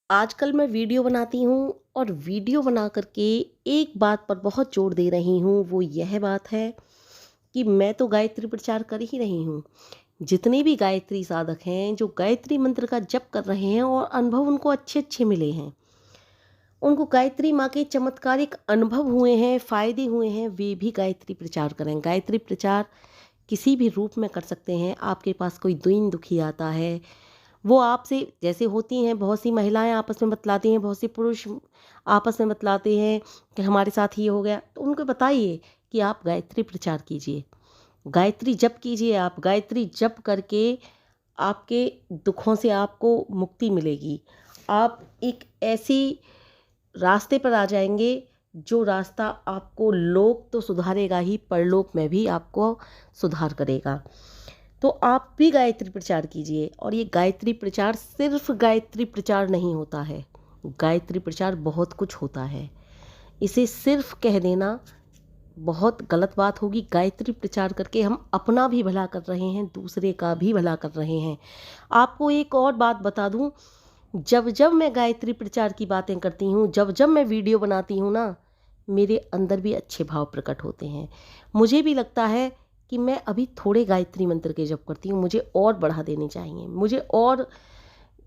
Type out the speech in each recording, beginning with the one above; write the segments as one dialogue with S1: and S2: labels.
S1: आजकल मैं वीडियो बनाती हूँ और वीडियो बना कर के एक बात पर बहुत जोर दे रही हूँ, वो यह बात है कि मैं तो गायत्री प्रचार कर ही रही हूँ। जितने भी गायत्री साधक हैं, जो गायत्री मंत्र का जप कर रहे हैं और अनुभव उनको अच्छे-अच्छे मिले हैं, उनको गायत्री माँ के चमत्कारिक अनुभव हुए हैं, फ़ायदे हुए हैं, वे भी गायत्री प्रचार करें। गायत्री प्रचार किसी भी रूप में कर सकते हैं। आपके पास कोई दीन दुखी आता है, वो आपसे जैसे होती हैं, बहुत सी महिलाएं आपस में बतलाती हैं, बहुत से पुरुष आपस में बतलाते हैं कि हमारे साथ ये हो गया, तो उनको बताइए कि आप गायत्री प्रचार कीजिए, गायत्री जप कीजिए। आप गायत्री जप करके आपके दुखों से आपको मुक्ति मिलेगी। आप एक ऐसी रास्ते पर आ जाएंगे जो रास्ता आपको लोक तो सुधारेगा ही, परलोक में भी आपको सुधार करेगा। तो आप भी गायत्री प्रचार कीजिए। और ये गायत्री प्रचार सिर्फ गायत्री प्रचार नहीं होता है, गायत्री प्रचार बहुत कुछ होता है। इसे सिर्फ कह देना बहुत गलत बात होगी। गायत्री प्रचार करके हम अपना भी भला कर रहे हैं, दूसरे का भी भला कर रहे हैं। आपको एक और बात बता दूं, जब जब मैं गायत्री प्रचार की बातें करती हूँ, जब जब मैं वीडियो बनाती हूँ ना, मेरे अंदर भी अच्छे भाव प्रकट होते हैं। मुझे भी लगता है कि मैं अभी थोड़े गायत्री मंत्र के जप करती हूँ, मुझे और बढ़ा देने चाहिए, मुझे और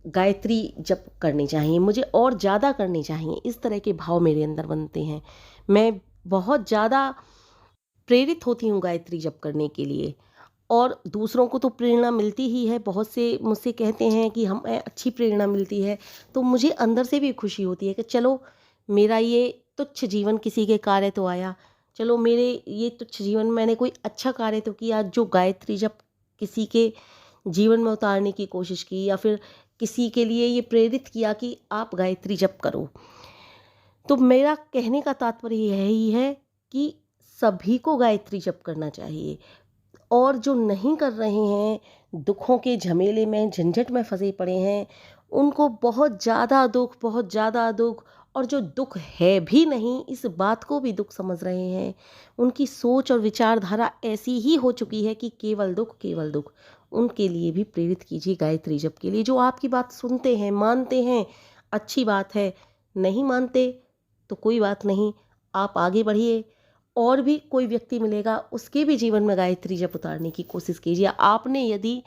S1: गायत्री जप करनी चाहिए, मुझे और ज़्यादा करनी चाहिए। इस तरह के भाव मेरे अंदर बनते हैं। मैं बहुत ज़्यादा प्रेरित होती हूँ गायत्री जप करने के लिए। और दूसरों को तो प्रेरणा मिलती ही है, बहुत से मुझसे कहते हैं कि हमें अच्छी प्रेरणा मिलती है, तो मुझे अंदर से भी खुशी होती है कि चलो मेरा ये तुच्छ जीवन किसी के कार्य तो आया, चलो मेरे ये तुच्छ जीवन में मैंने कोई अच्छा कार्य तो किया, जो गायत्री जप किसी के जीवन में उतारने की कोशिश की, या फिर किसी के लिए ये प्रेरित किया कि आप गायत्री जप करो। तो मेरा कहने का तात्पर्य यही है कि सभी को गायत्री जप करना चाहिए। और जो नहीं कर रहे हैं, दुखों के झमेले में, झंझट में फंसे पड़े हैं, उनको बहुत ज़्यादा दुख, बहुत ज़्यादा दुख, और जो दुख है भी नहीं, इस बात को भी दुख समझ रहे हैं। उनकी सोच और विचारधारा ऐसी ही हो चुकी है कि केवल दुख, केवल दुख। उनके लिए भी प्रेरित कीजिए गायत्री जप के लिए। जो आपकी बात सुनते हैं, मानते हैं, अच्छी बात है। नहीं मानते तो कोई बात नहीं, आप आगे बढ़िए। और भी कोई व्यक्ति मिलेगा, उसके भी जीवन में गायत्री जप उतारने की कोशिश कीजिए। आपने यदि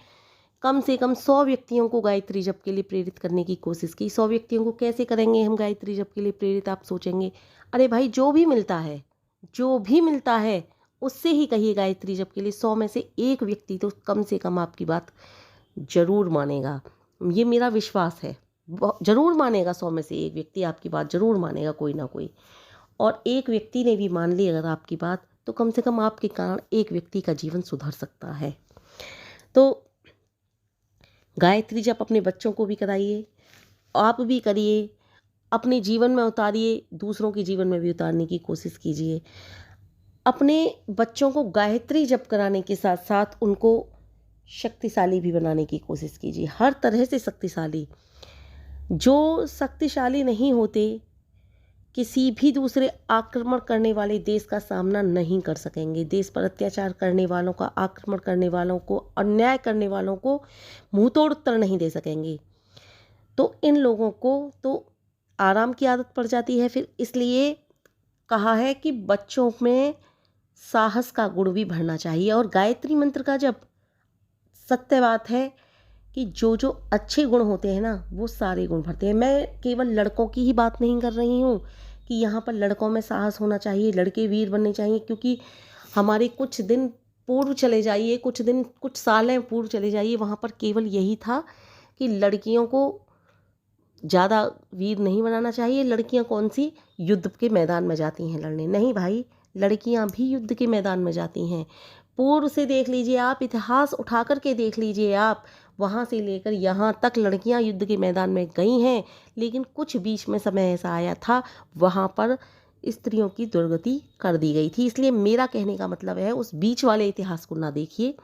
S1: कम से कम 100 व्यक्तियों को गायत्री जप के लिए प्रेरित करने की कोशिश की, 100 व्यक्तियों को कैसे करेंगे हम गायत्री जप के लिए प्रेरित, आप सोचेंगे। अरे भाई, जो भी मिलता है, जो भी मिलता है, उससे ही कहिए गायत्री जप के लिए। 100 में से एक व्यक्ति तो कम से कम आपकी बात जरूर मानेगा, ये मेरा विश्वास है। जरूर मानेगा, 100 में से एक व्यक्ति आपकी बात जरूर मानेगा, कोई ना कोई। और एक व्यक्ति ने भी मान ली अगर आपकी बात, तो कम से कम आपके कारण एक व्यक्ति का जीवन सुधर सकता है। तो गायत्री जप अपने बच्चों को भी कराइए, आप भी करिए, अपने जीवन में उतारिए, दूसरों के जीवन में भी उतारने की कोशिश कीजिए। अपने बच्चों को गायत्री जप कराने के साथ साथ उनको शक्तिशाली भी बनाने की कोशिश कीजिए, हर तरह से शक्तिशाली। जो शक्तिशाली नहीं होते, किसी भी दूसरे आक्रमण करने वाले देश का सामना नहीं कर सकेंगे। देश पर अत्याचार करने वालों का, आक्रमण करने वालों को, अन्याय करने वालों को मुंहतोड़ उत्तर नहीं दे सकेंगे। तो इन लोगों को तो आराम की आदत पड़ जाती है। फिर इसलिए कहा है कि बच्चों में साहस का गुण भी भरना चाहिए। और गायत्री मंत्र का जब, सत्य बात है कि जो जो अच्छे गुण होते हैं ना, वो सारे गुण भरते हैं। मैं केवल लड़कों की ही बात नहीं कर रही हूँ कि यहाँ पर लड़कों में साहस होना चाहिए, लड़के वीर बनने चाहिए, क्योंकि हमारे कुछ दिन पूर्व चले जाइए, कुछ दिन, कुछ सालें पूर्व चले जाइए, वहाँ पर केवल यही था कि लड़कियों को ज़्यादा वीर नहीं बनाना चाहिए। लड़कियाँ कौन सी युद्ध के मैदान में जाती हैं लड़ने? नहीं भाई, लड़कियाँ भी युद्ध के मैदान में जाती हैं। पूर्व से देख लीजिए आप, इतिहास उठा कर के देख लीजिए आप, वहाँ से लेकर यहाँ तक लड़कियाँ युद्ध के मैदान में गई हैं। लेकिन कुछ बीच में समय ऐसा आया था, वहाँ पर स्त्रियों की दुर्गति कर दी गई थी। इसलिए मेरा कहने का मतलब है, उस बीच वाले इतिहास को ना देखिए,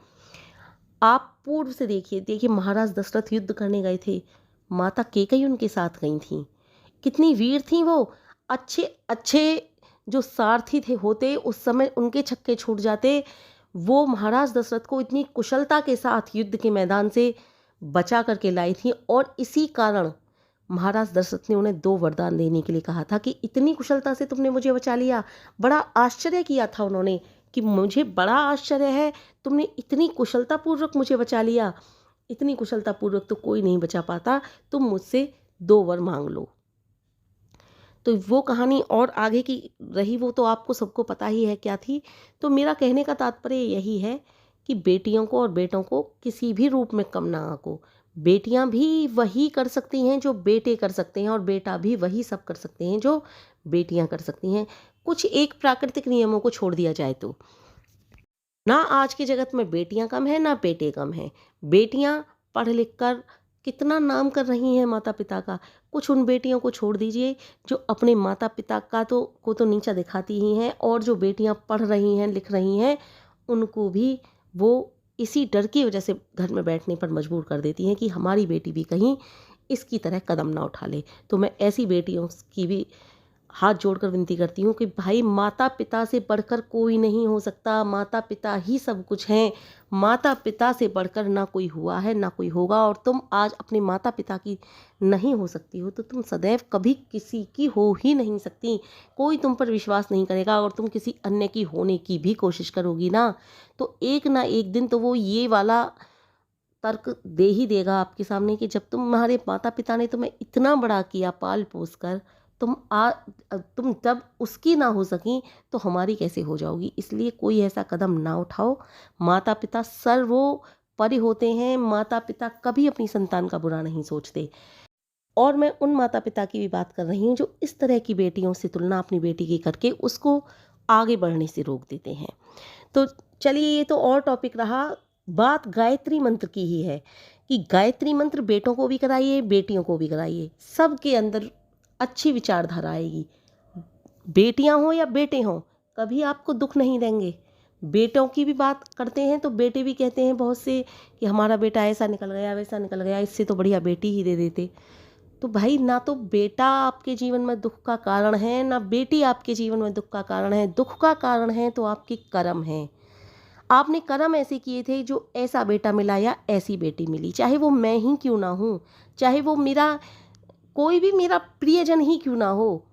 S1: आप पूर्व से देखिए। देखिए, महाराज दशरथ युद्ध करने गए थे, माता केकई उनके साथ गई थीं। कितनी वीर थीं वो। अच्छे अच्छे जो सारथी थे होते, उस समय उनके छक्के छूट जाते। वो महाराज दशरथ को इतनी कुशलता के साथ युद्ध के मैदान से बचा करके लाई थी। और इसी कारण महाराज दशरथ ने उन्हें 2 वरदान देने के लिए कहा था कि इतनी कुशलता से तुमने मुझे बचा लिया। बड़ा आश्चर्य किया था उन्होंने कि मुझे बड़ा आश्चर्य है, तुमने इतनी कुशलतापूर्वक मुझे बचा लिया। इतनी कुशलतापूर्वक तो कोई नहीं बचा पाता, तुम मुझसे 2 वर मांग लो। तो वो कहानी और आगे की रही, वो तो आपको सबको पता ही है क्या थी। तो मेरा कहने का तात्पर्य यही है कि बेटियों को और बेटों को किसी भी रूप में कम ना आंको। बेटियां भी वही कर सकती हैं जो बेटे कर सकते हैं, और बेटा भी वही सब कर सकते हैं जो बेटियां कर सकती हैं, कुछ एक प्राकृतिक नियमों को छोड़ दिया जाए तो। ना आज के जगत में बेटियां कम हैं ना बेटे कम हैं। बेटियां पढ़ लिख कर कितना नाम कर रही हैं माता पिता का। कुछ उन बेटियों को छोड़ दीजिए जो अपने माता पिता को तो नीचा दिखाती ही हैं, और जो बेटियां पढ़ रही हैं लिख रही हैं उनको भी वो इसी डर की वजह से घर में बैठने पर मजबूर कर देती हैं कि हमारी बेटी भी कहीं इसकी तरह कदम ना उठा ले। तो मैं ऐसी बेटियों की भी हाथ जोड़कर विनती करती हूँ कि भाई, माता पिता से बढ़कर कोई नहीं हो सकता। माता पिता ही सब कुछ हैं। माता पिता से बढ़कर ना कोई हुआ है ना कोई होगा। और तुम आज अपने माता पिता की नहीं हो सकती हो तो तुम सदैव कभी किसी की हो ही नहीं सकती। कोई तुम पर विश्वास नहीं करेगा, और तुम किसी अन्य की होने की भी कोशिश करोगी ना, तो एक ना एक दिन तो वो ये वाला तर्क दे ही देगा आपके सामने कि जब तुम्हारे माता पिता ने तुम्हें इतना बड़ा किया पाल पोस कर, तुम जब उसकी ना हो सकी तो हमारी कैसे हो जाओगी। इसलिए कोई ऐसा कदम ना उठाओ। माता पिता सर्वोपरि होते हैं। माता पिता कभी अपनी संतान का बुरा नहीं सोचते। और मैं उन माता पिता की भी बात कर रही हूँ जो इस तरह की बेटियों से तुलना अपनी बेटी की करके उसको आगे बढ़ने से रोक देते हैं। तो चलिए, ये तो और टॉपिक रहा। बात गायत्री मंत्र की ही है कि गायत्री मंत्र बेटों को भी कराइए बेटियों को भी कराइए, सबके अंदर अच्छी विचारधारा आएगी। बेटियां हो या बेटे हों, कभी आपको दुख नहीं देंगे। बेटों की भी बात करते हैं तो बेटे भी कहते हैं बहुत से कि हमारा बेटा ऐसा निकल गया वैसा निकल गया, इससे तो बढ़िया बेटी ही दे देते। तो भाई, ना तो बेटा आपके जीवन में दुख का कारण है ना बेटी आपके जीवन में दुख का कारण है। दुख का कारण है तो आपके कर्म हैं। आपने कर्म ऐसे किए थे जो ऐसा बेटा मिला या ऐसी बेटी मिली, चाहे वो मैं ही क्यों ना हूँ, चाहे वो मेरा कोई भी मेरा प्रियजन ही क्यों ना हो।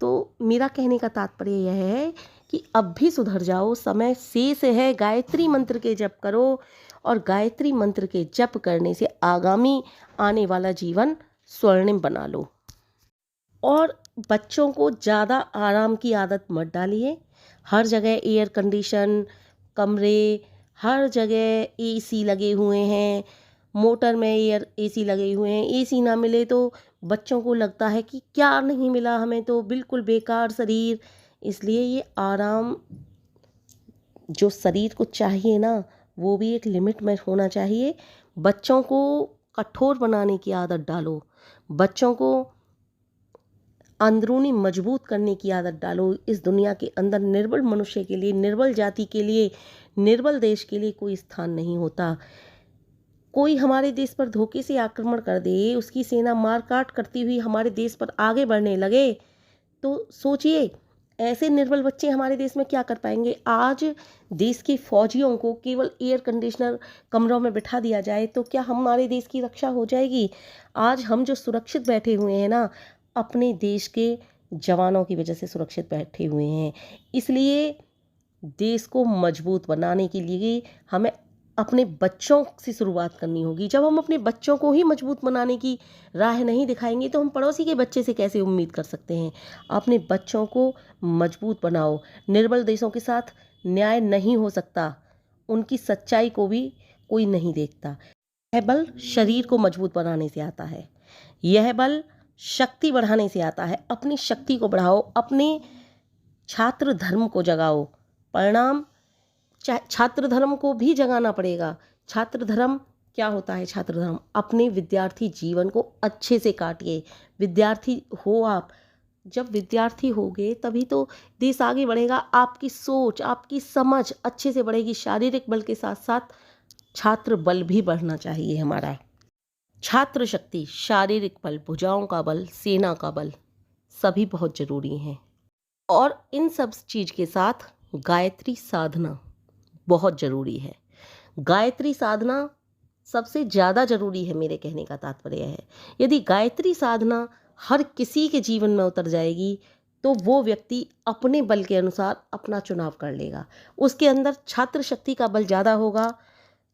S1: तो मेरा कहने का तात्पर्य यह है कि अब भी सुधर जाओ, समय शेष है। गायत्री मंत्र के जप करो, और गायत्री मंत्र के जप करने से आगामी आने वाला जीवन स्वर्णिम बना लो। और बच्चों को ज़्यादा आराम की आदत मत डालिए। हर जगह एयर कंडीशन कमरे, हर जगह एसी लगे हुए हैं, मोटर में एसी लगे हुए हैं। एसी ना मिले तो बच्चों को लगता है कि क्या नहीं मिला हमें, तो बिल्कुल बेकार शरीर। इसलिए ये आराम जो शरीर को चाहिए ना, वो भी एक लिमिट में होना चाहिए। बच्चों को कठोर बनाने की आदत डालो। बच्चों को अंदरूनी मजबूत करने की आदत डालो। इस दुनिया के अंदर निर्बल मनुष्य के लिए, निर्बल जाति के लिए, निर्बल देश के लिए कोई स्थान नहीं होता। कोई हमारे देश पर धोखे से आक्रमण कर दे, उसकी सेना मार काट करती हुई हमारे देश पर आगे बढ़ने लगे, तो सोचिए ऐसे निर्बल बच्चे हमारे देश में क्या कर पाएंगे। आज देश के फौजियों को केवल एयर कंडीशनर कमरों में बिठा दिया जाए तो क्या हमारे देश की रक्षा हो जाएगी। आज हम जो सुरक्षित बैठे हुए हैं ना, अपने देश के जवानों की वजह से सुरक्षित बैठे हुए हैं। इसलिए देश को मजबूत बनाने के लिए हमें अपने बच्चों से शुरुआत करनी होगी। जब हम अपने बच्चों को ही मजबूत बनाने की राह नहीं दिखाएंगे तो हम पड़ोसी के बच्चे से कैसे उम्मीद कर सकते हैं। अपने बच्चों को मजबूत बनाओ। निर्बल देशों के साथ न्याय नहीं हो सकता, उनकी सच्चाई को भी कोई नहीं देखता। यह बल शरीर को मजबूत बनाने से आता है, यह बल शक्ति बढ़ाने से आता है। अपनी शक्ति को बढ़ाओ, अपने छात्र धर्म को जगाओ। परिणाम छात्र धर्म को भी जगाना पड़ेगा। छात्र धर्म क्या होता है? छात्र धर्म अपने विद्यार्थी जीवन को अच्छे से काटिए। विद्यार्थी हो आप, जब विद्यार्थी होगे तभी तो देश आगे बढ़ेगा। आपकी सोच, आपकी समझ अच्छे से बढ़ेगी। शारीरिक बल के साथ साथ छात्र बल भी बढ़ना चाहिए हमारा। छात्र शक्ति, शारीरिक बल, भुजाओं का बल, सेना का बल, सभी बहुत जरूरी हैं। और इन सब चीज के साथ गायत्री साधना बहुत ज़रूरी है। गायत्री साधना सबसे ज़्यादा जरूरी है। मेरे कहने का तात्पर्य है, यदि गायत्री साधना हर किसी के जीवन में उतर जाएगी तो वो व्यक्ति अपने बल के अनुसार अपना चुनाव कर लेगा। उसके अंदर छात्र शक्ति का बल ज़्यादा होगा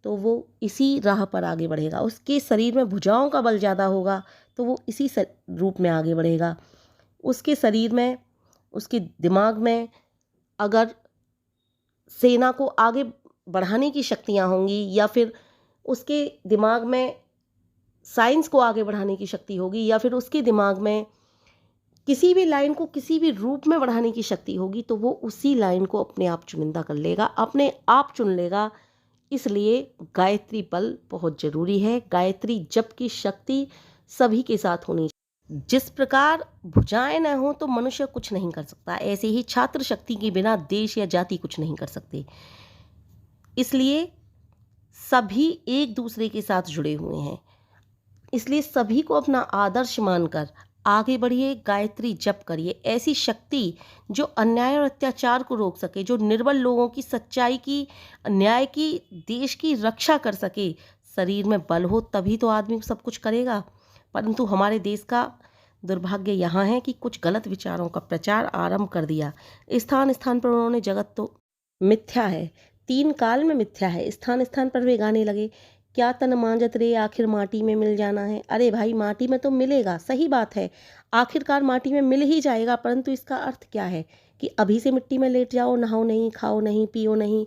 S1: तो वो इसी राह पर आगे बढ़ेगा। उसके शरीर में भुजाओं का बल ज़्यादा होगा तो वो इसी रूप में आगे बढ़ेगा। उसके शरीर में, उसके दिमाग में अगर सेना को आगे बढ़ाने की शक्तियाँ होंगी या फिर उसके दिमाग में साइंस को आगे बढ़ाने की शक्ति होगी या फिर उसके दिमाग में किसी भी लाइन को किसी भी रूप में बढ़ाने की शक्ति होगी तो वो उसी लाइन को अपने आप चुनिंदा कर लेगा, अपने आप चुन लेगा। इसलिए गायत्री बल बहुत जरूरी है। गायत्री जप की शक्ति सभी के साथ होनी चाहिए। जिस प्रकार भुजाएं न हो तो मनुष्य कुछ नहीं कर सकता, ऐसे ही छात्र शक्ति के बिना देश या जाति कुछ नहीं कर सकते। इसलिए सभी एक दूसरे के साथ जुड़े हुए हैं। इसलिए सभी को अपना आदर्श मानकर आगे बढ़िए, गायत्री जप करिए। ऐसी शक्ति जो अन्याय और अत्याचार को रोक सके, जो निर्बल लोगों की, सच्चाई की, न्याय की, देश की रक्षा कर सके। शरीर में बल हो तभी तो आदमी सब कुछ करेगा। परंतु हमारे देश का दुर्भाग्य यहाँ है कि कुछ गलत विचारों का प्रचार आरंभ कर दिया। स्थान स्थान पर उन्होंने जगत तो मिथ्या है, तीन काल में मिथ्या है, स्थान स्थान पर वे गाने लगे, क्या तन मांजत रे आखिर माटी में मिल जाना है। अरे भाई, माटी में तो मिलेगा, सही बात है, आखिरकार माटी में मिल ही जाएगा। परंतु इसका अर्थ क्या है कि अभी से मिट्टी में लेट जाओ, नहाओ नहीं, खाओ नहीं, पियो नहीं,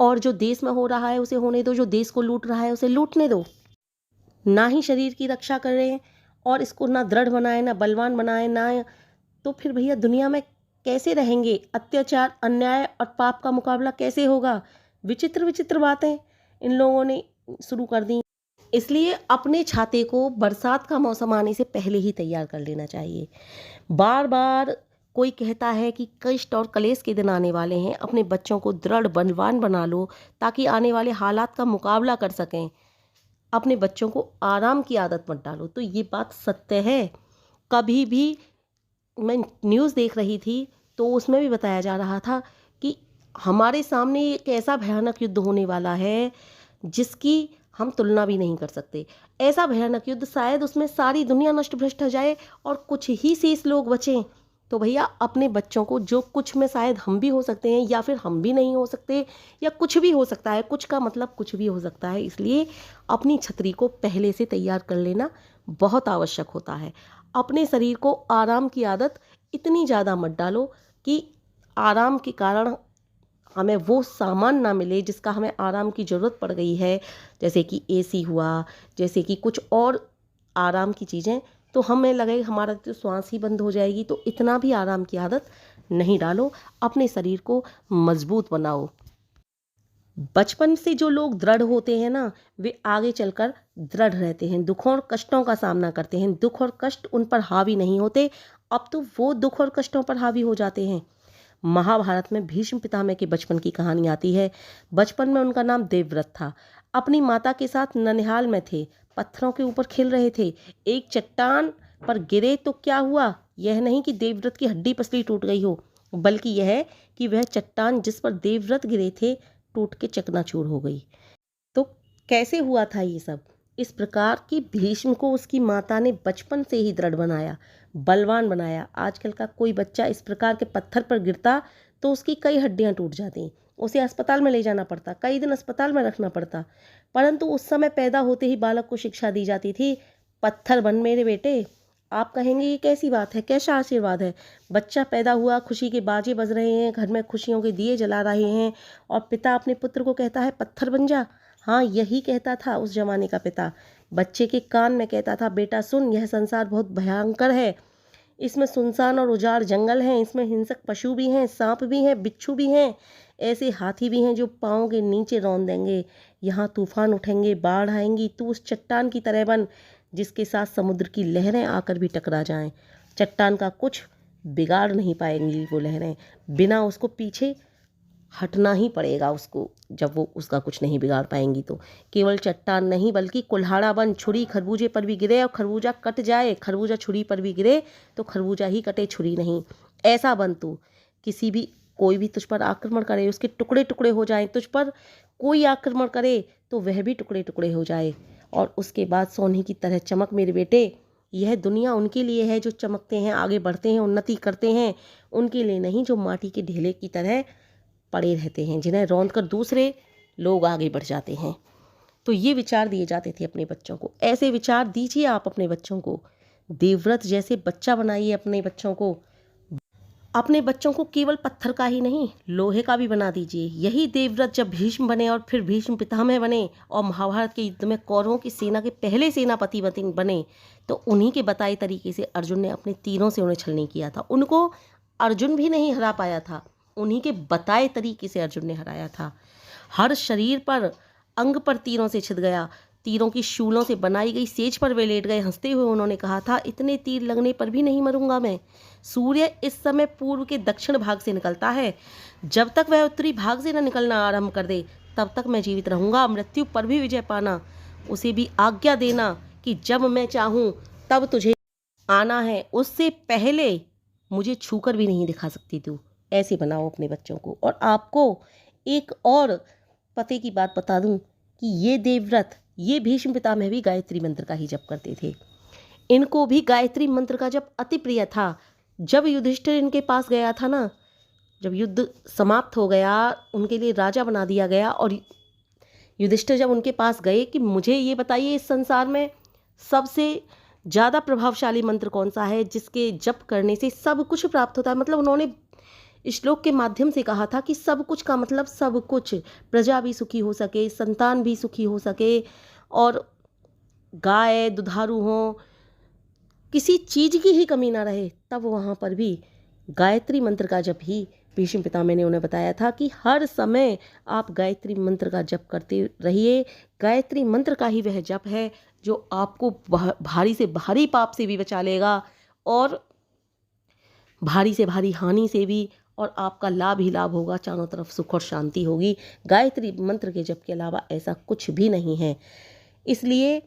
S1: और जो देश में हो रहा है उसे होने दो, जो देश को लूट रहा है उसे लूटने दो। ना ही शरीर की रक्षा कर रहे हैं और इसको ना दृढ़ बनाए, ना बलवान बनाए, ना तो फिर भैया दुनिया में कैसे रहेंगे? अत्याचार, अन्याय और पाप का मुकाबला कैसे होगा? विचित्र विचित्र बातें इन लोगों ने शुरू कर दी। इसलिए अपने छाते को बरसात का मौसम आने से पहले ही तैयार कर लेना चाहिए। बार बार कोई कहता है कि कष्ट और कलेश के दिन आने वाले हैं, अपने बच्चों को दृढ़ बलवान बना लो ताकि आने वाले हालात का मुकाबला कर सकें। अपने बच्चों को आराम की आदत मत डालो। तो ये बात सत्य है। कभी भी मैं न्यूज़ देख रही थी तो उसमें भी बताया जा रहा था कि हमारे सामने एक ऐसा भयानक युद्ध होने वाला है जिसकी हम तुलना भी नहीं कर सकते। ऐसा भयानक युद्ध, शायद उसमें सारी दुनिया नष्ट भ्रष्ट हो जाए और कुछ ही शेष लोग बचें। तो भैया अपने बच्चों को, जो कुछ में शायद हम भी हो सकते हैं या फिर हम भी नहीं हो सकते या कुछ भी हो सकता है, कुछ का मतलब कुछ भी हो सकता है, इसलिए अपनी छतरी को पहले से तैयार कर लेना बहुत आवश्यक होता है। अपने शरीर को आराम की आदत इतनी ज़्यादा मत डालो कि आराम के कारण हमें वो सामान ना मिले जिसका हमें आराम की ज़रूरत पड़ गई है, जैसे कि एसी हुआ, जैसे कि कुछ और आराम की चीज़ें, तो हमें लगे हमारा तो श्वास ही बंद हो जाएगी। तो इतना भी आराम की आदत नहीं डालो, अपने शरीर को मजबूत बनाओ। बचपन से जो लोग दृढ़ होते हैं ना, वे आगे चलकर दृढ़ रहते हैं, दुखों और कष्टों का सामना करते हैं, दुख और कष्ट उन पर हावी नहीं होते। अब तो वो दुख और कष्टों पर हावी हो जाते हैं। महाभारत में भीष्म पितामह के बचपन की कहानी आती है। बचपन में उनका नाम देवव्रत था। अपनी माता के साथ ननिहाल में थे, पत्थरों के ऊपर खेल रहे थे। एक चट्टान पर गिरे तो क्या हुआ? यह नहीं कि देवव्रत की हड्डी पसली टूट गई हो, बल्कि यह कि वह चट्टान जिस पर देवव्रत गिरे थे टूट के चकनाचूर हो गई। तो कैसे हुआ था ये सब? इस प्रकार की भीष्म को उसकी माता ने बचपन से ही दृढ़ बनाया, बलवान बनाया। आजकल का कोई बच्चा इस प्रकार के पत्थर पर गिरता तो उसकी कई हड्डियां टूट जाती, उसे अस्पताल में ले जाना पड़ता, कई दिन अस्पताल में रखना पड़ता। परंतु उस समय पैदा होते ही बालक को शिक्षा दी जाती थी, पत्थर बन मेरे बेटे। आप कहेंगे ये कैसी बात है, कैसा आशीर्वाद है? बच्चा पैदा हुआ, खुशी के बाजे बज रहे हैं, घर में खुशियों के दिए जला रहे हैं और पिता अपने पुत्र को कहता है पत्थर बन जा। हाँ, यही कहता था उस जमाने का पिता। बच्चे के कान में कहता था, बेटा सुन, यह संसार बहुत भयंकर है, इसमें सुनसान और उजाड़ जंगल हैं, इसमें हिंसक पशु भी हैं, सांप भी हैं, बिच्छू भी हैं, ऐसे हाथी भी हैं जो पाँव के नीचे रौंद देंगे। यहाँ तूफान उठेंगे, बाढ़ आएंगी, तू उस चट्टान की तरह बन जिसके साथ समुद्र की लहरें आकर भी टकरा जाएं। चट्टान का कुछ बिगाड़ नहीं पाएंगी वो लहरें, बिना उसको पीछे हटना ही पड़ेगा उसको। जब वो उसका कुछ नहीं बिगाड़ पाएंगी तो केवल चट्टान नहीं बल्कि कुल्हाड़ा बन, छुरी खरबूजे पर भी गिरे और खरबूजा कट जाए, खरबूजा छुरी पर भी गिरे तो खरबूजा ही कटे, छुरी नहीं। ऐसा बन तू, कोई भी तुझ पर आक्रमण करे, उसके टुकड़े टुकड़े हो जाएं, तुझ पर कोई आक्रमण करे तो वह भी टुकड़े टुकड़े हो जाए। और उसके बाद सोने की तरह चमक मेरे बेटे। यह दुनिया उनके लिए है जो चमकते हैं, आगे बढ़ते हैं, उन्नति करते हैं। उनके लिए नहीं जो माटी के ढेले की तरह पड़े रहते हैं, जिन्हें रौंद कर दूसरे लोग आगे बढ़ जाते हैं। तो ये विचार दिए जाते थे अपने बच्चों को। ऐसे विचार दीजिए आप अपने बच्चों को। देवव्रत जैसे बच्चा बनाइए अपने बच्चों को। अपने बच्चों को केवल पत्थर का ही नहीं, लोहे का भी बना दीजिए। यही देवव्रत जब भीष्म बने और फिर भीष्म पितामह बने और महाभारत के युद्ध में कौरवों की सेना के पहले सेनापति बने, तो उन्हीं के बताए तरीके से अर्जुन ने अपने तीरों से उन्हें छलनी किया था। उनको अर्जुन भी नहीं हरा पाया था, उन्हीं के बताए तरीके से अर्जुन ने हराया था। हर शरीर पर, अंग पर तीरों से छिद गया। तीरों की शूलों से बनाई गई सेज पर वे लेट गए। हंसते हुए उन्होंने कहा था, इतने तीर लगने पर भी नहीं मरूंगा मैं। सूर्य इस समय पूर्व के दक्षिण भाग से निकलता है। जब तक वह उत्तरी भाग से न निकलना आरंभ कर दे, तब तक मैं जीवित रहूंगा। मृत्यु पर भी विजय पाना। उसे भी आज्ञा देना कि जब मैं चाहूं तब तुझे आना है, उससे पहले मुझे छूकर भी नहीं दिखा सकती तू। ऐसे बनाओ अपने बच्चों को। और आपको एक और पते की बात बता दूं कि ये देवव्रत, ये भीष्म पितामह भी गायत्री मंत्र का ही जप करते थे। इनको भी गायत्री मंत्र का जप अति प्रिय था। जब युधिष्ठिर इनके पास गया था ना, जब युद्ध समाप्त हो गया, उनके लिए राजा बना दिया गया, और युधिष्ठिर जब उनके पास गए कि मुझे ये बताइए इस संसार में सबसे ज़्यादा प्रभावशाली मंत्र कौन सा है जिसके जप करने से सब कुछ प्राप्त होता है। मतलब उन्होंने श्लोक के माध्यम से कहा था कि सब कुछ का मतलब सब कुछ, प्रजा भी सुखी हो सके, संतान भी सुखी हो सके, और गाय दुधारू हो, किसी चीज की ही कमी ना रहे। तब वहाँ पर भी गायत्री मंत्र का जप ही भीष्म पितामह ने उन्हें बताया था कि हर समय आप गायत्री मंत्र का जप करते रहिए। गायत्री मंत्र का ही वह जप है जो आपको भारी से भारी पाप से भी बचा लेगा, और भारी से भारी हानि से भी, और आपका लाभ ही लाभ होगा। चारों तरफ सुख और शांति होगी। गायत्री मंत्र के जप के अलावा ऐसा कुछ भी नहीं है। इसलिए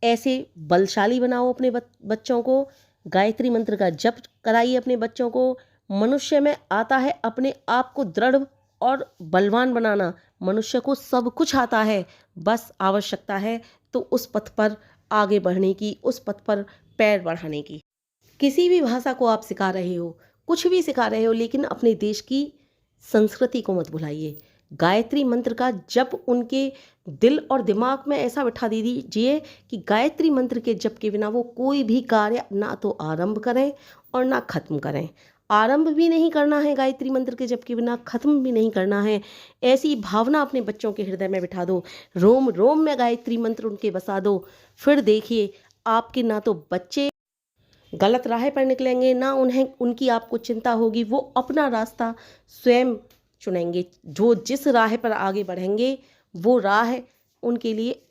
S1: ऐसे बलशाली बनाओ अपने बच्चों को। गायत्री मंत्र का जप कराइए अपने बच्चों को। मनुष्य में आता है अपने आप को दृढ़ और बलवान बनाना। मनुष्य को सब कुछ आता है, बस आवश्यकता है तो उस पथ पर आगे बढ़ने की, उस पथ पर पैर बढ़ाने की। किसी भी भाषा को आप सिखा रहे हो, कुछ भी सिखा रहे हो, लेकिन अपने देश की संस्कृति को मत भुलाइए। गायत्री मंत्र का जप उनके दिल और दिमाग में ऐसा बिठा दीजिए कि गायत्री मंत्र के जप के बिना वो कोई भी कार्य ना तो आरंभ करें और ना खत्म करें। आरंभ भी नहीं करना है गायत्री मंत्र के जप के बिना, खत्म भी नहीं करना है। ऐसी भावना अपने बच्चों के हृदय में बिठा दो, रोम रोम में गायत्री मंत्र उनके बसा दो। फिर देखिए आपके ना तो बच्चे गलत राह पर निकलेंगे, ना उन्हें उनकी आपको चिंता होगी। वो अपना रास्ता स्वयं चुनेंगे। जो जिस राह पर आगे बढ़ेंगे वो राह उनके लिए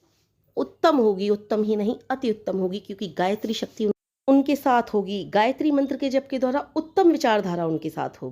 S1: उत्तम होगी। उत्तम ही नहीं, अति उत्तम होगी, क्योंकि गायत्री शक्ति उनके साथ होगी। गायत्री मंत्र के जप के द्वारा उत्तम विचारधारा उनके साथ होगी।